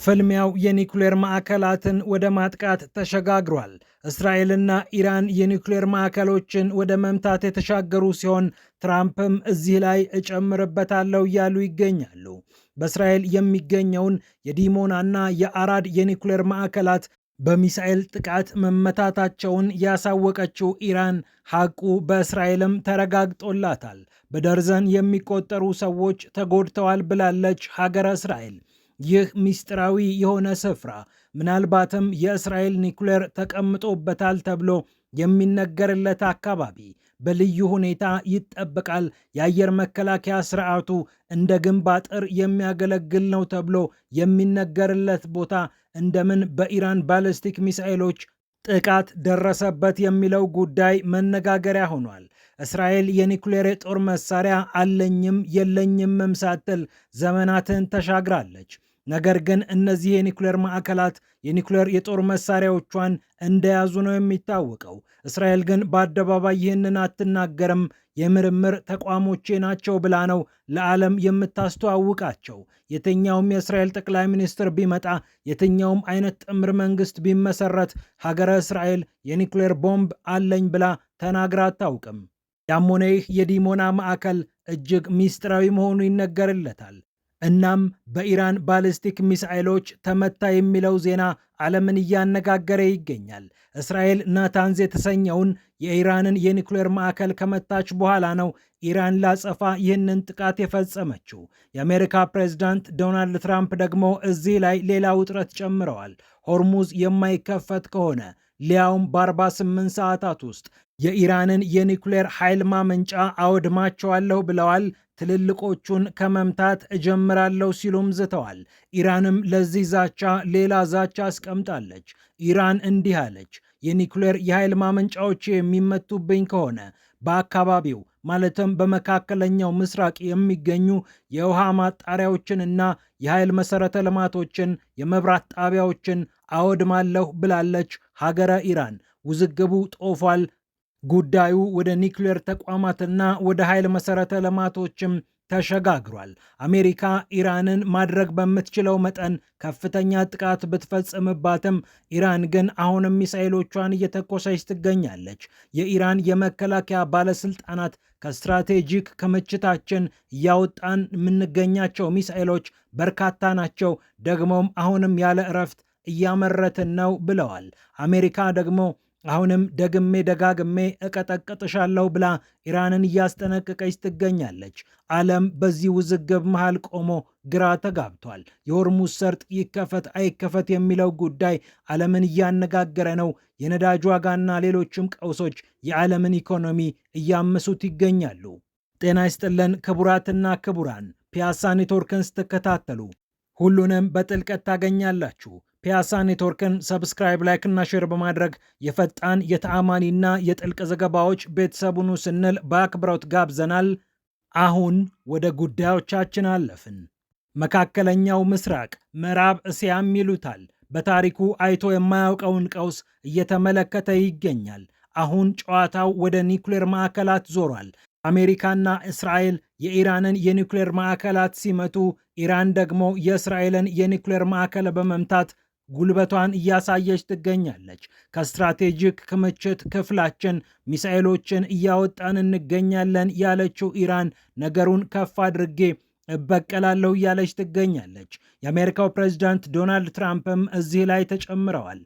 ፍልሚያው የኒውክሌር ማዕከላትን ወደ ማጥቃት ተሸጋግሯል። እስራኤልና ኢራን የኒውክሌር ማዕከሎችን ወደ መምታት የተሻገሩ ሲሆን ትራምፕም እዚህ ላይ እጨምርበታለሁ እያሉ ይገኛሉ። በእስራኤል የሚገኘውን የዲሞናና የአራድ የኒውክሌር ማዕከላት በሚሳኤል ጥቃት መመታታቸውን ያሳወቀችው ኢራን ሐቁ በእስራኤልም ተረጋግጦላታል። በደርዘን የሚቆጠሩ ሰዎች ተጎድተዋል ብላለች ሀገረ እስራኤል። ይህ ምስጢራዊ የሆነ ስፍራ ምናልባትም የእስራኤል ኒውክሌር ተቀምጦበታል ተብሎ የሚነገርለት አካባቢ በልዩ ሁኔታ ይጠበቃል። የአየር መከላከያ ስርዓቱ እንደ ግንብ አጥር የሚያገለግል ነው ተብሎ የሚነገርለት ቦታ እንደምን በኢራን ባሊስቲክ ሚሳኤሎች ጥቃት ደረሰበት የሚለው ጉዳይ መነጋገሪያ ሆኗል። እስራኤል የኒውክሌር የጦር መሳሪያ አለኝም የለኝምም ሳትል ዘመናትን ተሻግራለች። ነገር ግን እነዚህ የኒውክሌር ማዕከላት የኒውክሌር የጦር መሳሪያዎቿን እንደያዙ ነው የሚታወቀው። እስራኤል ግን በአደባባይ ይህንን አትናገርም። የምርምር ተቋሞቼ ናቸው ብላ ነው ለዓለም የምታስተዋውቃቸው። የትኛውም የእስራኤል ጠቅላይ ሚኒስትር ቢመጣ፣ የትኛውም አይነት ጥምር መንግስት ቢመሰረት ሀገረ እስራኤል የኒውክሌር ቦምብ አለኝ ብላ ተናግራ አታውቅም። ያም ሆነ ይህ የዲሞና ማዕከል እጅግ ሚስጥራዊ መሆኑ ይነገርለታል። እናም በኢራን ባሊስቲክ ሚሳኤሎች ተመታ የሚለው ዜና ዓለምን እያነጋገረ ይገኛል። እስራኤል ናታንዝ የተሰኘውን የኢራንን የኒውክሌር ማዕከል ከመታች በኋላ ነው ኢራን ላጸፋ ይህንን ጥቃት የፈጸመችው። የአሜሪካ ፕሬዝዳንት ዶናልድ ትራምፕ ደግሞ እዚህ ላይ ሌላ ውጥረት ጨምረዋል። ሆርሙዝ የማይከፈት ከሆነ ሊያውም በ48 ሰዓታት ውስጥ የኢራንን የኒውክሌር ኃይል ማመንጫ አወድማቸዋለሁ ብለዋል። ትልልቆቹን ከመምታት እጀምራለሁ ሲሉም ዝተዋል። ኢራንም ለዚህ ዛቻ ሌላ ዛቻ አስቀምጣለች። ኢራን እንዲህ አለች፣ የኒውክሌር የኃይል ማመንጫዎች የሚመቱብኝ ከሆነ በአካባቢው ማለትም በመካከለኛው ምስራቅ የሚገኙ የውሃ ማጣሪያዎችን እና የኃይል መሰረተ ልማቶችን፣ የመብራት ጣቢያዎችን አወድማለሁ ብላለች ሀገረ ኢራን። ውዝግቡ ጦፏል። ጉዳዩ ወደ ኒውክሌር ተቋማትና ወደ ኃይል መሰረተ ልማቶችም ተሸጋግሯል። አሜሪካ ኢራንን ማድረግ በምትችለው መጠን ከፍተኛ ጥቃት ብትፈጽምባትም ኢራን ግን አሁንም ሚሳኤሎቿን እየተኮሰች ትገኛለች። የኢራን የመከላከያ ባለስልጣናት ከስትራቴጂክ ክምችታችን እያወጣን የምንገኛቸው ሚሳኤሎች በርካታ ናቸው፣ ደግሞም አሁንም ያለ እረፍት እያመረትን ነው ብለዋል። አሜሪካ ደግሞ አሁንም ደግሜ ደጋግሜ እቀጠቅጥሻለሁ ብላ ኢራንን እያስጠነቀቀች ትገኛለች። ዓለም በዚህ ውዝግብ መሃል ቆሞ ግራ ተጋብቷል። የሆርሙዝ ሰርጥ ይከፈት አይከፈት የሚለው ጉዳይ ዓለምን እያነጋገረ ነው። የነዳጅ ዋጋና ሌሎችም ቀውሶች የዓለምን ኢኮኖሚ እያመሱት ይገኛሉ። ጤና ይስጥልን ክቡራትና ክቡራን፣ ፒያሳ ኔትወርክን ስትከታተሉ ሁሉንም በጥልቀት ታገኛላችሁ። ፒያሳ ኔትወርክን ሰብስክራይብ፣ ላይክ እና ሼር በማድረግ የፈጣን የተአማኒና የጥልቅ ዘገባዎች ቤተሰቡን ስንል በአክብሮት ጋብዘናል። አሁን ወደ ጉዳዮቻችን አለፍን። መካከለኛው ምስራቅ ምዕራብ እስያም ይሉታል በታሪኩ አይቶ የማያውቀውን ቀውስ እየተመለከተ ይገኛል። አሁን ጨዋታው ወደ ኒውክሌር ማዕከላት ዞሯል። አሜሪካና እስራኤል የኢራንን የኒውክሌር ማዕከላት ሲመቱ፣ ኢራን ደግሞ የእስራኤልን የኒውክሌር ማዕከል በመምታት ጉልበቷን እያሳየች ትገኛለች። ከስትራቴጂክ ክምችት ክፍላችን ሚሳኤሎችን እያወጣን እንገኛለን ያለችው ኢራን ነገሩን ከፍ አድርጌ እበቀላለሁ እያለች ትገኛለች። የአሜሪካው ፕሬዝዳንት ዶናልድ ትራምፕም እዚህ ላይ ተጨምረዋል።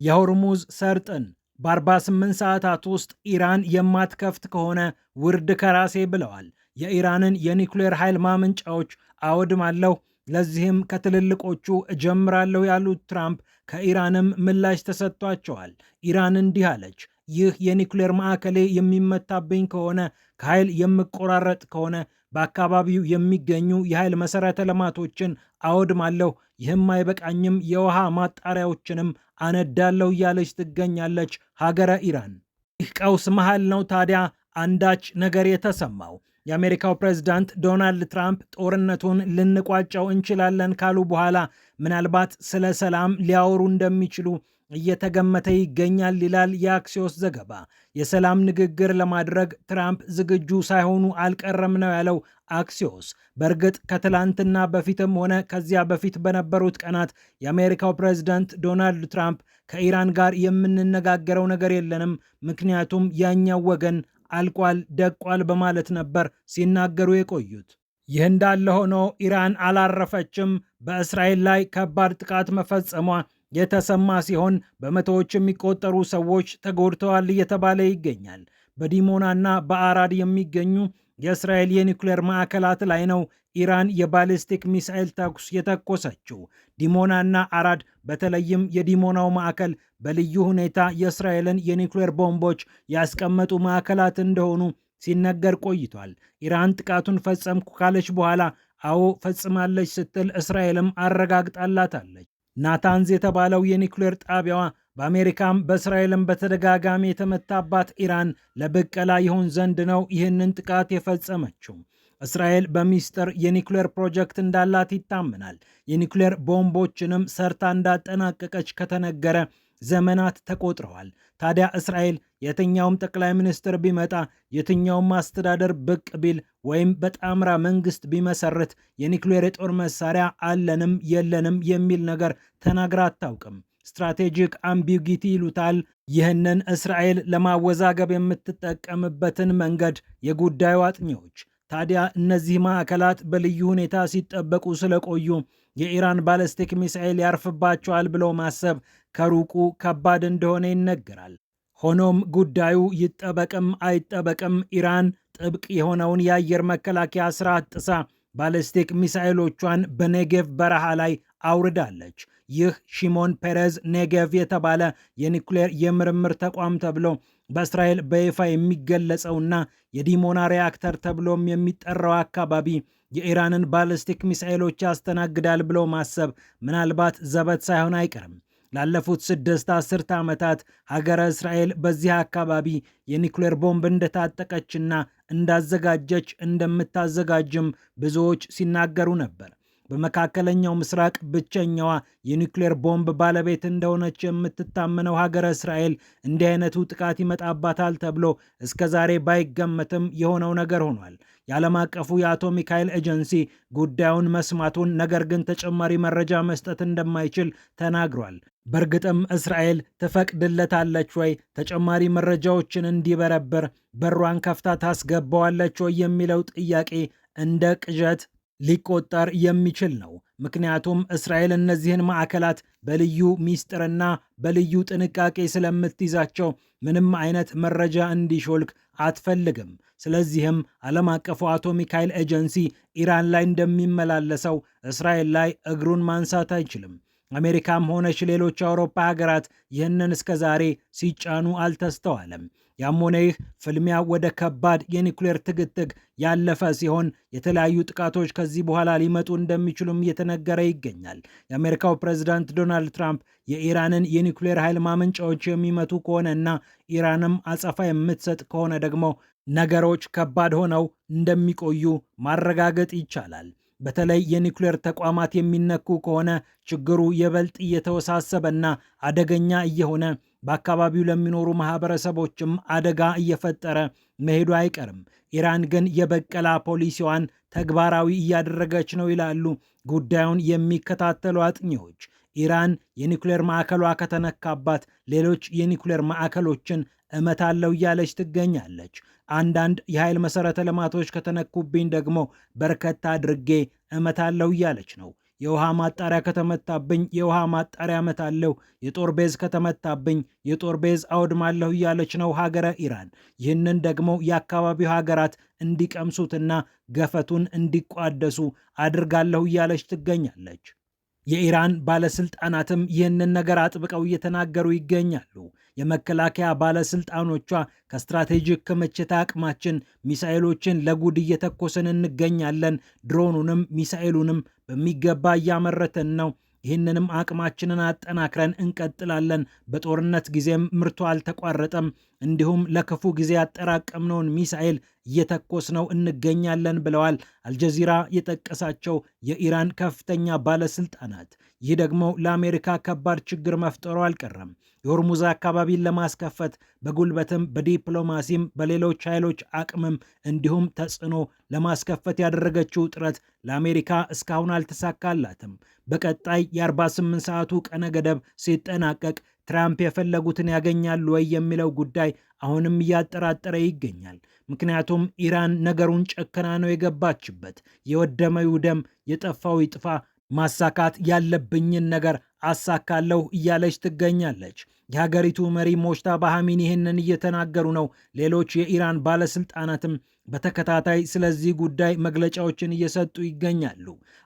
የሆርሙዝ ሰርጥን በ48 ሰዓታት ውስጥ ኢራን የማትከፍት ከሆነ ውርድ ከራሴ ብለዋል። የኢራንን የኒውክሌር ኃይል ማመንጫዎች አወድማለሁ፣ ለዚህም ከትልልቆቹ እጀምራለሁ ያሉት ትራምፕ ከኢራንም ምላሽ ተሰጥቷቸዋል። ኢራን እንዲህ አለች፣ ይህ የኒውክሌር ማዕከሌ የሚመታብኝ ከሆነ፣ ከኃይል የምቆራረጥ ከሆነ በአካባቢው የሚገኙ የኃይል መሰረተ ልማቶችን አወድማለሁ፣ ይህም አይበቃኝም፣ የውሃ ማጣሪያዎችንም አነዳለሁ እያለች ትገኛለች ሀገረ ኢራን። ይህ ቀውስ መሃል ነው ታዲያ አንዳች ነገር የተሰማው። የአሜሪካው ፕሬዝዳንት ዶናልድ ትራምፕ ጦርነቱን ልንቋጨው እንችላለን ካሉ በኋላ ምናልባት ስለ ሰላም ሊያወሩ እንደሚችሉ እየተገመተ ይገኛል ይላል የአክሲዮስ ዘገባ። የሰላም ንግግር ለማድረግ ትራምፕ ዝግጁ ሳይሆኑ አልቀረም ነው ያለው አክሲዮስ። በእርግጥ ከትላንትና በፊትም ሆነ ከዚያ በፊት በነበሩት ቀናት የአሜሪካው ፕሬዝዳንት ዶናልድ ትራምፕ ከኢራን ጋር የምንነጋገረው ነገር የለንም፣ ምክንያቱም ያኛው ወገን አልቋል ደቋል በማለት ነበር ሲናገሩ የቆዩት። ይህ እንዳለ ሆኖ ኢራን አላረፈችም። በእስራኤል ላይ ከባድ ጥቃት መፈጸሟ የተሰማ ሲሆን በመቶዎች የሚቆጠሩ ሰዎች ተጎድተዋል እየተባለ ይገኛል። በዲሞናና በአራድ የሚገኙ የእስራኤል የኒውክሌር ማዕከላት ላይ ነው ኢራን የባሊስቲክ ሚሳኤል ተኩስ የተኮሰችው። ዲሞናና አራድ በተለይም የዲሞናው ማዕከል በልዩ ሁኔታ የእስራኤልን የኒውክሌር ቦምቦች ያስቀመጡ ማዕከላት እንደሆኑ ሲነገር ቆይቷል። ኢራን ጥቃቱን ፈጸምኩ ካለች በኋላ አዎ ፈጽማለች ስትል እስራኤልም አረጋግጣላታለች። ናታንዝ የተባለው የኒውክሌር ጣቢያዋ በአሜሪካም በእስራኤልም በተደጋጋሚ የተመታባት ኢራን ለብቀላ ይሆን ዘንድ ነው ይህንን ጥቃት የፈጸመችው። እስራኤል በሚስጥር የኒውክሌር ፕሮጀክት እንዳላት ይታመናል። የኒውክሌር ቦምቦችንም ሰርታ እንዳጠናቀቀች ከተነገረ ዘመናት ተቆጥረዋል። ታዲያ እስራኤል የትኛውም ጠቅላይ ሚኒስትር ቢመጣ፣ የትኛውም አስተዳደር ብቅ ቢል ወይም በጣምራ መንግስት ቢመሰርት የኒውክሌር የጦር መሳሪያ አለንም የለንም የሚል ነገር ተናግራ አታውቅም። ስትራቴጂክ አምቢጊቲ ይሉታል። ይህንን እስራኤል ለማወዛገብ የምትጠቀምበትን መንገድ የጉዳዩ አጥኚዎች ታዲያ እነዚህ ማዕከላት በልዩ ሁኔታ ሲጠበቁ ስለቆዩ የኢራን ባለስቲክ ሚሳኤል ያርፍባቸዋል ብሎ ማሰብ ከሩቁ ከባድ እንደሆነ ይነገራል። ሆኖም ጉዳዩ ይጠበቅም አይጠበቅም ኢራን ጥብቅ የሆነውን የአየር መከላከያ ስርዓት ጥሳ ባለስቲክ ሚሳኤሎቿን በኔጌቭ በረሃ ላይ አውርዳለች። ይህ ሺሞን ፔሬዝ ኔጌቭ የተባለ የኒውክሌር የምርምር ተቋም ተብሎ በእስራኤል በይፋ የሚገለጸውና የዲሞና ሪያክተር ተብሎም የሚጠራው አካባቢ የኢራንን ባለስቲክ ሚሳኤሎች ያስተናግዳል ብሎ ማሰብ ምናልባት ዘበት ሳይሆን አይቀርም። ላለፉት 6 አስርተ ዓመታት ሀገረ እስራኤል በዚህ አካባቢ የኒውክሌር ቦምብ እንደታጠቀችና እንዳዘጋጀች እንደምታዘጋጅም ብዙዎች ሲናገሩ ነበር። በመካከለኛው ምስራቅ ብቸኛዋ የኒውክሌር ቦምብ ባለቤት እንደሆነች የምትታመነው ሀገረ እስራኤል እንዲህ አይነቱ ጥቃት ይመጣባታል ተብሎ እስከዛሬ ባይገመትም የሆነው ነገር ሆኗል። የዓለም አቀፉ የአቶሚክ ኃይል ኤጀንሲ ጉዳዩን መስማቱን፣ ነገር ግን ተጨማሪ መረጃ መስጠት እንደማይችል ተናግሯል። በእርግጥም እስራኤል ትፈቅድለታለች ወይ? ተጨማሪ መረጃዎችን እንዲበረብር በሯን ከፍታ ታስገባዋለች ወይ የሚለው ጥያቄ እንደ ቅዠት ሊቆጠር የሚችል ነው። ምክንያቱም እስራኤል እነዚህን ማዕከላት በልዩ ሚስጥርና በልዩ ጥንቃቄ ስለምትይዛቸው ምንም አይነት መረጃ እንዲሾልክ አትፈልግም። ስለዚህም ዓለም አቀፉ አቶሚክ ኃይል ኤጀንሲ ኢራን ላይ እንደሚመላለሰው እስራኤል ላይ እግሩን ማንሳት አይችልም። አሜሪካም ሆነች ሌሎች የአውሮፓ ሀገራት ይህንን እስከዛሬ ሲጫኑ አልተስተዋለም። ያም ሆነ ይህ ፍልሚያ ወደ ከባድ የኒውክሌር ትግትግ ያለፈ ሲሆን የተለያዩ ጥቃቶች ከዚህ በኋላ ሊመጡ እንደሚችሉም እየተነገረ ይገኛል። የአሜሪካው ፕሬዝዳንት ዶናልድ ትራምፕ የኢራንን የኒውክሌር ኃይል ማመንጫዎች የሚመቱ ከሆነ እና ኢራንም አጸፋ የምትሰጥ ከሆነ ደግሞ ነገሮች ከባድ ሆነው እንደሚቆዩ ማረጋገጥ ይቻላል። በተለይ የኒውክሌር ተቋማት የሚነኩ ከሆነ ችግሩ የበልጥ እየተወሳሰበና አደገኛ እየሆነ በአካባቢው ለሚኖሩ ማህበረሰቦችም አደጋ እየፈጠረ መሄዱ አይቀርም። ኢራን ግን የበቀላ ፖሊሲዋን ተግባራዊ እያደረገች ነው ይላሉ ጉዳዩን የሚከታተሉ አጥኚዎች። ኢራን የኒውክሌር ማዕከሏ ከተነካባት ሌሎች የኒውክሌር ማዕከሎችን እመታለው እያለች ትገኛለች። አንዳንድ የኃይል መሰረተ ልማቶች ከተነኩብኝ ደግሞ በርከት አድርጌ እመታለው እያለች ነው። የውሃ ማጣሪያ ከተመታብኝ የውሃ ማጣሪያ እመታለሁ፣ የጦር ቤዝ ከተመታብኝ የጦር ቤዝ አውድማለሁ እያለች ነው ሀገረ ኢራን። ይህንን ደግሞ የአካባቢው ሀገራት እንዲቀምሱትና ገፈቱን እንዲቋደሱ አድርጋለሁ እያለች ትገኛለች። የኢራን ባለስልጣናትም ይህንን ነገር አጥብቀው እየተናገሩ ይገኛሉ። የመከላከያ ባለስልጣኖቿ ከስትራቴጂክ ክምችት አቅማችን ሚሳኤሎችን ለጉድ እየተኮስን እንገኛለን፣ ድሮኑንም ሚሳኤሉንም በሚገባ እያመረተን ነው፣ ይህንንም አቅማችንን አጠናክረን እንቀጥላለን፣ በጦርነት ጊዜም ምርቱ አልተቋረጠም፣ እንዲሁም ለክፉ ጊዜ ያጠራቀምነውን ሚሳኤል እየተኮስነው እንገኛለን ብለዋል አልጀዚራ የጠቀሳቸው የኢራን ከፍተኛ ባለስልጣናት። ይህ ደግሞ ለአሜሪካ ከባድ ችግር መፍጠሩ አልቀረም። የሆርሙዝ አካባቢን ለማስከፈት በጉልበትም በዲፕሎማሲም በሌሎች ኃይሎች አቅምም እንዲሁም ተጽዕኖ ለማስከፈት ያደረገችው ጥረት ለአሜሪካ እስካሁን አልተሳካላትም። በቀጣይ የ48 ሰዓቱ ቀነ ገደብ ሲጠናቀቅ ትራምፕ የፈለጉትን ያገኛሉ ወይ የሚለው ጉዳይ አሁንም እያጠራጠረ ይገኛል። ምክንያቱም ኢራን ነገሩን ጨክና ነው የገባችበት። የወደመው ይውደም፣ የጠፋው ይጥፋ፣ ማሳካት ያለብኝን ነገር አሳካለሁ እያለች ትገኛለች። የሀገሪቱ መሪ ሞጅታባ ኻሜኒ ይህንን እየተናገሩ ነው። ሌሎች የኢራን ባለስልጣናትም በተከታታይ ስለዚህ ጉዳይ መግለጫዎችን እየሰጡ ይገኛሉ።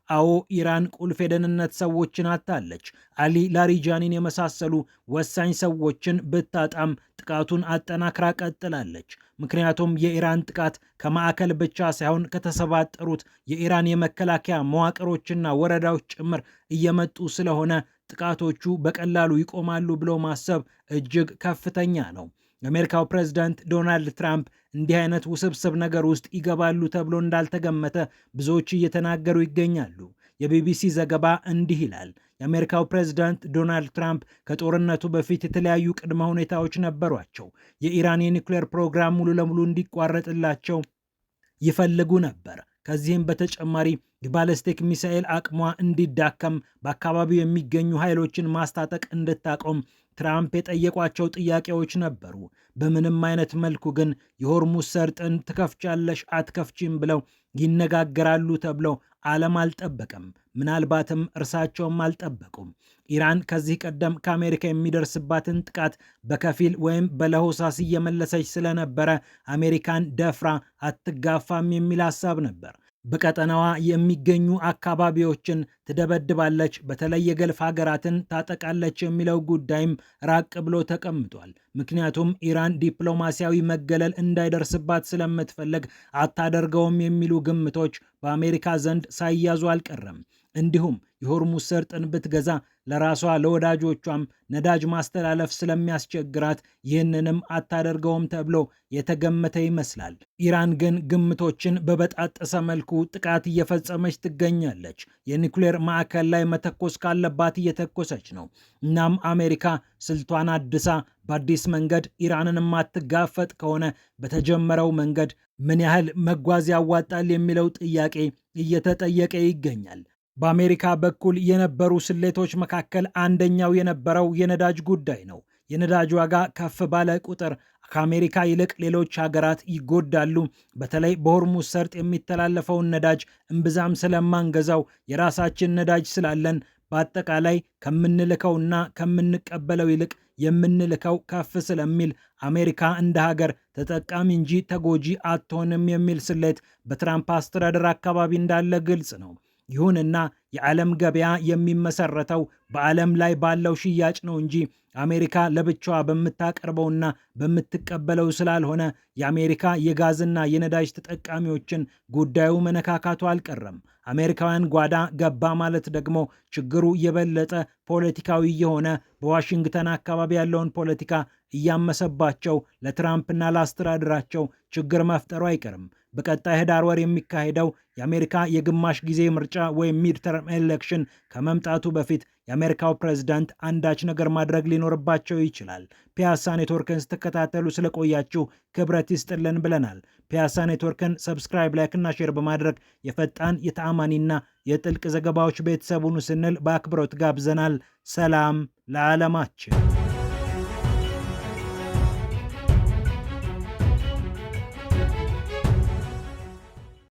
አዎ ኢራን ቁልፍ የደህንነት ሰዎችን አጣለች። አሊ ላሪጃኒን የመሳሰሉ ወሳኝ ሰዎችን ብታጣም ጥቃቱን አጠናክራ ቀጥላለች። ምክንያቱም የኢራን ጥቃት ከማዕከል ብቻ ሳይሆን ከተሰባጠሩት የኢራን የመከላከያ መዋቅሮችና ወረዳዎች ጭምር እየመጡ ስለሆነ ጥቃቶቹ በቀላሉ ይቆማሉ ብሎ ማሰብ እጅግ ከፍተኛ ነው። የአሜሪካው ፕሬዝዳንት ዶናልድ ትራምፕ እንዲህ አይነት ውስብስብ ነገር ውስጥ ይገባሉ ተብሎ እንዳልተገመተ ብዙዎች እየተናገሩ ይገኛሉ። የቢቢሲ ዘገባ እንዲህ ይላል። የአሜሪካው ፕሬዝዳንት ዶናልድ ትራምፕ ከጦርነቱ በፊት የተለያዩ ቅድመ ሁኔታዎች ነበሯቸው። የኢራን የኒውክሌር ፕሮግራም ሙሉ ለሙሉ እንዲቋረጥላቸው ይፈልጉ ነበር። ከዚህም በተጨማሪ የባለስቲክ ሚሳኤል አቅሟ እንዲዳከም፣ በአካባቢው የሚገኙ ኃይሎችን ማስታጠቅ እንድታቆም ትራምፕ የጠየቋቸው ጥያቄዎች ነበሩ። በምንም አይነት መልኩ ግን የሆርሙዝ ሰርጥን ትከፍቻለሽ አትከፍቺም ብለው ይነጋገራሉ ተብለው ዓለም አልጠበቀም። ምናልባትም እርሳቸውም አልጠበቁም። ኢራን ከዚህ ቀደም ከአሜሪካ የሚደርስባትን ጥቃት በከፊል ወይም በለሆሳስ እየመለሰች ስለነበረ አሜሪካን ደፍራ አትጋፋም የሚል ሀሳብ ነበር። በቀጠናዋ የሚገኙ አካባቢዎችን ትደበድባለች፣ በተለይ የገልፍ ሀገራትን ታጠቃለች የሚለው ጉዳይም ራቅ ብሎ ተቀምጧል። ምክንያቱም ኢራን ዲፕሎማሲያዊ መገለል እንዳይደርስባት ስለምትፈልግ አታደርገውም የሚሉ ግምቶች በአሜሪካ ዘንድ ሳይያዙ አልቀረም። እንዲሁም የሆርሙዝ ሰርጥን ብትገዛ ለራሷ ለወዳጆቿም ነዳጅ ማስተላለፍ ስለሚያስቸግራት ይህንንም አታደርገውም ተብሎ የተገመተ ይመስላል። ኢራን ግን ግምቶችን በበጣጠሰ መልኩ ጥቃት እየፈጸመች ትገኛለች። የኒውክሌር ማዕከል ላይ መተኮስ ካለባት እየተኮሰች ነው። እናም አሜሪካ ስልቷን አድሳ በአዲስ መንገድ ኢራንን የማትጋፈጥ ከሆነ በተጀመረው መንገድ ምን ያህል መጓዝ ያዋጣል የሚለው ጥያቄ እየተጠየቀ ይገኛል። በአሜሪካ በኩል የነበሩ ስሌቶች መካከል አንደኛው የነበረው የነዳጅ ጉዳይ ነው። የነዳጅ ዋጋ ከፍ ባለ ቁጥር ከአሜሪካ ይልቅ ሌሎች ሀገራት ይጎዳሉ። በተለይ በሆርሙዝ ሰርጥ የሚተላለፈውን ነዳጅ እምብዛም ስለማንገዛው የራሳችን ነዳጅ ስላለን በአጠቃላይ ከምንልከውና ከምንቀበለው ይልቅ የምንልከው ከፍ ስለሚል አሜሪካ እንደ ሀገር ተጠቃሚ እንጂ ተጎጂ አትሆንም የሚል ስሌት በትራምፕ አስተዳደር አካባቢ እንዳለ ግልጽ ነው። ይሁንና የዓለም ገበያ የሚመሰረተው በዓለም ላይ ባለው ሽያጭ ነው እንጂ አሜሪካ ለብቻዋ በምታቀርበውና በምትቀበለው ስላልሆነ የአሜሪካ የጋዝና የነዳጅ ተጠቃሚዎችን ጉዳዩ መነካካቱ አልቀረም። አሜሪካውያን ጓዳ ገባ ማለት ደግሞ ችግሩ የበለጠ ፖለቲካዊ የሆነ በዋሽንግተን አካባቢ ያለውን ፖለቲካ እያመሰባቸው ለትራምፕና ለአስተዳደራቸው ችግር መፍጠሩ አይቀርም። በቀጣይ ህዳር ወር የሚካሄደው የአሜሪካ የግማሽ ጊዜ ምርጫ ወይም ሚድተርም ኤሌክሽን ከመምጣቱ በፊት የአሜሪካው ፕሬዝዳንት አንዳች ነገር ማድረግ ሊኖርባቸው ይችላል። ፒያሳ ኔትወርክን ስትከታተሉ ስለቆያችሁ ክብረት ይስጥልን ብለናል። ፒያሳ ኔትወርክን ሰብስክራይብ፣ ላይክ እና ሼር በማድረግ የፈጣን የተአማኒና የጥልቅ ዘገባዎች ቤተሰቡን ስንል በአክብሮት ጋብዘናል። ሰላም ለዓለማችን።